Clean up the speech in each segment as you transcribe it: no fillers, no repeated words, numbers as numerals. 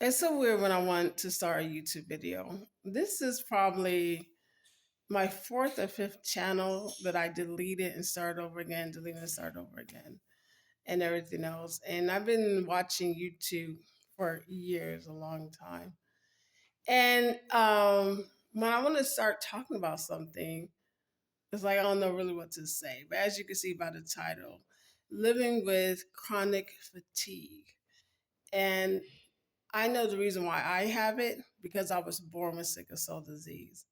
It's so weird when I want to start a YouTube video. This is probably my fourth or fifth channel that I deleted and started over again, deleted and started over again, and everything else. And I've been watching YouTube for years, a long time. And when I want to start talking about something, it's like I don't know really what to say. But as you can see by the title, living with chronic fatigue. And I know the reason why I have it because I was born with sickle cell disease.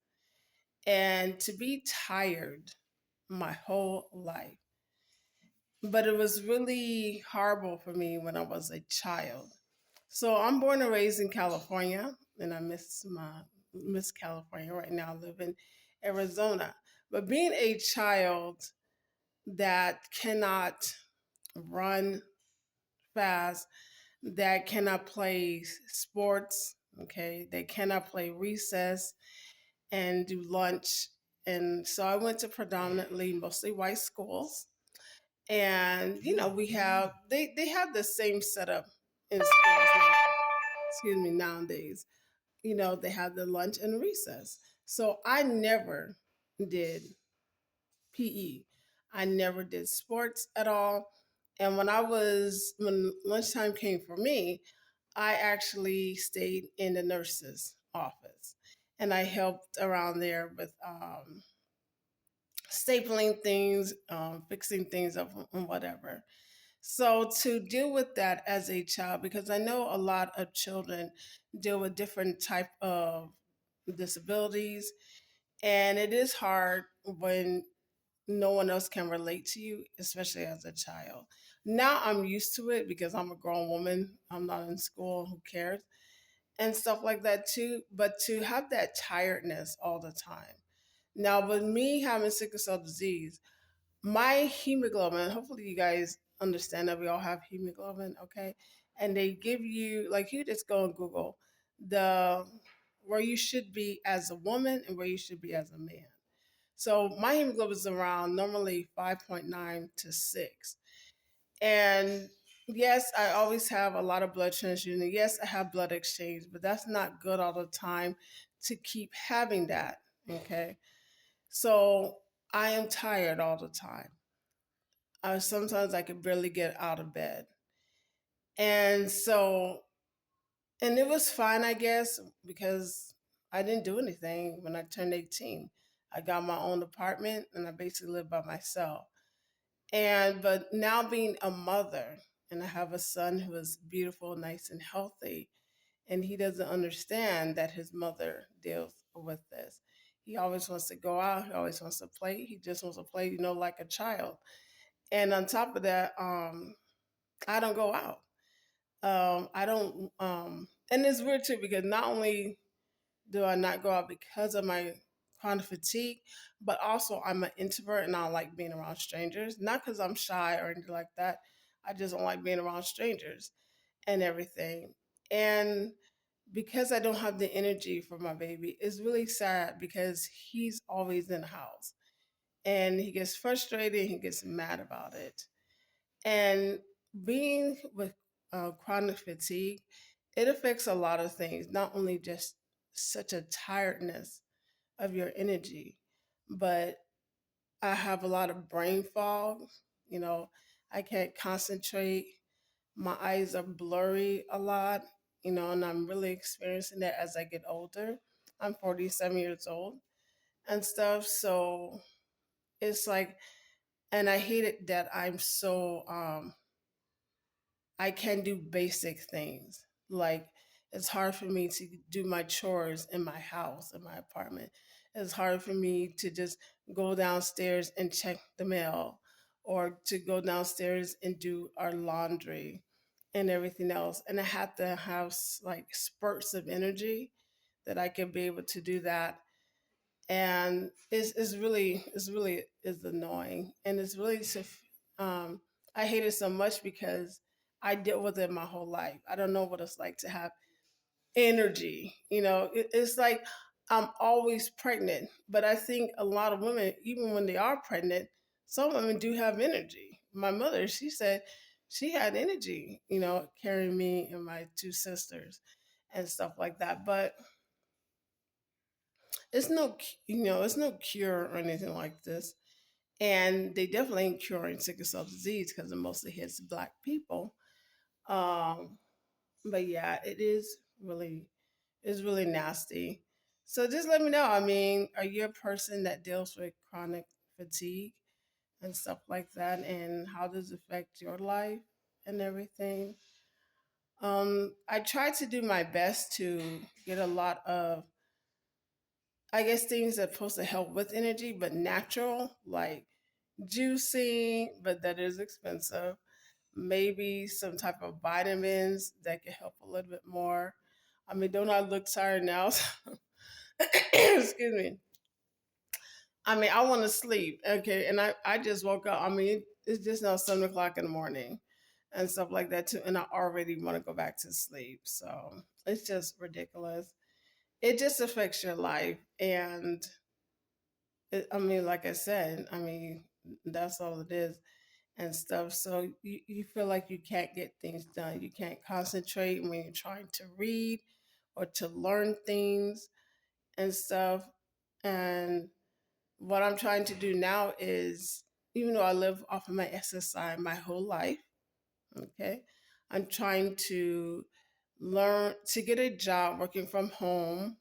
And to be tired my whole life. But it was really horrible for me when I was a child. So I'm born and raised in California, and I miss California right now. I live in Arizona. But being a child that cannot run fast, that cannot play sports, okay, they cannot play recess and do lunch. And so I went to predominantly mostly white schools. And we have they have the same setup in schools now, excuse me, nowadays. They have the lunch and recess. So I never did PE. I never did sports at all. And when lunchtime came for me, I actually stayed in the nurse's office and I helped around there with stapling things, fixing things up, and whatever. So to deal with that as a child, because I know a lot of children deal with different type of disabilities, and it is hard when no one else can relate to you, especially as a child. Now I'm used to it because I'm a grown woman. I'm not in school. Who cares? And stuff like that too. But to have that tiredness all the time. Now, with me having sickle cell disease, my hemoglobin, hopefully you guys understand that we all have hemoglobin, okay? And they give you, like, you just go on Google the where you should be as a woman and where you should be as a man. So my hemoglobin is around normally 5.9 to 6. And yes, I always have a lot of blood transfusion. And yes, I have blood exchange, but that's not good all the time to keep having that. Okay. So I am tired all the time. Sometimes I could barely get out of bed. And so, and it was fine, I guess, because I didn't do anything when I turned 18. I got my own apartment and I basically live by myself. But now being a mother, and I have a son who is beautiful, nice, and healthy, and he doesn't understand that his mother deals with this. He always wants to go out, he always wants to play, he just wants to play, like a child. And on top of that, I don't go out. I don't, and it's weird too because not only do I not go out because of my chronic fatigue, but also I'm an introvert and I don't like being around strangers. Not because I'm shy or anything like that. I just don't like being around strangers and everything. And because I don't have the energy for my baby, it's really sad because he's always in the house and he gets frustrated, he gets mad about it. And being with chronic fatigue, it affects a lot of things, not only just such a tiredness of your energy, but I have a lot of brain fog. You know, I can't concentrate. My eyes are blurry a lot, and I'm really experiencing that as I get older. I'm 47 years old and stuff. So it's like, and I hate it that I can do basic things. Like it's hard for me to do my chores in my house, in my apartment. It's hard for me to just go downstairs and check the mail or to go downstairs and do our laundry and everything else. And I have to have like spurts of energy that I can be able to do that. And it's really is annoying. And it's really I hate it so much because I dealt with it my whole life. I don't know what it's like to have energy. It's like I'm always pregnant, but I think a lot of women, even when they are pregnant, some women do have energy. My mother, she said she had energy, carrying me and my two sisters. and stuff like that. But it's no, it's no cure or anything like this. And they definitely ain't curing sickle cell disease because it mostly hits Black people. Um, but yeah, it's really nasty. So just let me know. I mean, are you a person that deals with chronic fatigue and stuff like that? And how does it affect your life and everything? I try to do my best to get a lot of, I guess, things that are supposed to help with energy, but natural, like juicing, but that is expensive. Maybe some type of vitamins that can help a little bit more. I mean, don't I look tired now? Excuse me. I mean, I want to sleep. Okay. And I just woke up. I mean, it's just now 7 o'clock in the morning and stuff like that too. And I already want to go back to sleep. So it's just ridiculous. It just affects your life. And I mean, like I said, I mean, that's all it is and stuff. So you feel like you can't get things done. You can't concentrate when you're trying to read or to learn things and stuff. And what I'm trying to do now is, even though I live off of my SSI my whole life, okay, I'm trying to learn to get a job working from home,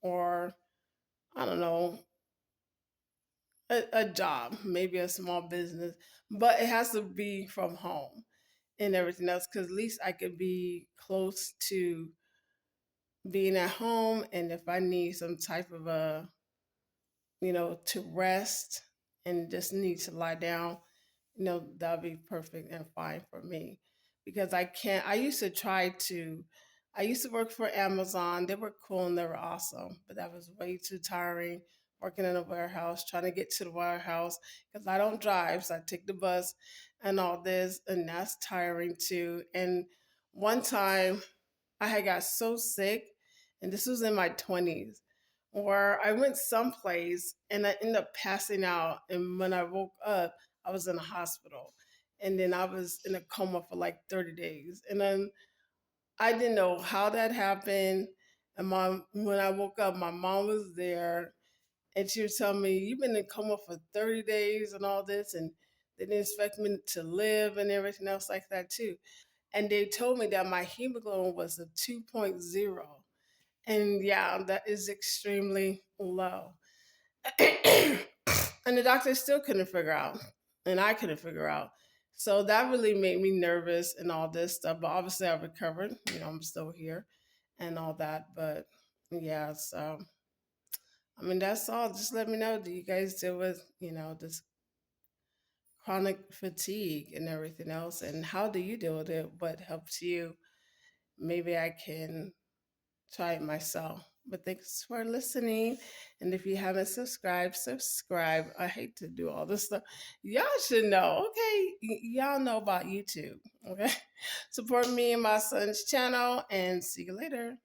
or I don't know, a job, maybe a small business, but it has to be from home and everything else, because at least I could be close to being at home. And if I need some type of a, to rest and just need to lie down, that'll be perfect and fine for me. Because I can't, I used to work for Amazon. They were cool and they were awesome, but that was way too tiring working in a warehouse, trying to get to the warehouse because I don't drive. So I take the bus and all this, and that's tiring too. And one time I had got so sick, and this was in my 20s, where I went someplace and I ended up passing out. And when I woke up, I was in a hospital. And then I was in a coma for like 30 days. And then I didn't know how that happened. And when I woke up, my mom was there and she was telling me, "You've been in coma for 30 days and all this." And they didn't expect me to live and everything else like that, too. And they told me that my hemoglobin was a 2.0. And yeah, that is extremely low. And the doctor still couldn't figure out, and I couldn't figure out. So that really made me nervous and all this stuff. But obviously, I recovered. I'm still here and all that. But yeah, so I mean, that's all. Just let me know. Do you guys deal with this chronic fatigue and everything else? And how do you deal with it? What helps you? Maybe I can try it myself. But thanks for listening. And if you haven't subscribed, subscribe. I hate to do all this stuff. Y'all should know, okay? Y'all know about YouTube, okay? Support me and my son's channel, and see you later.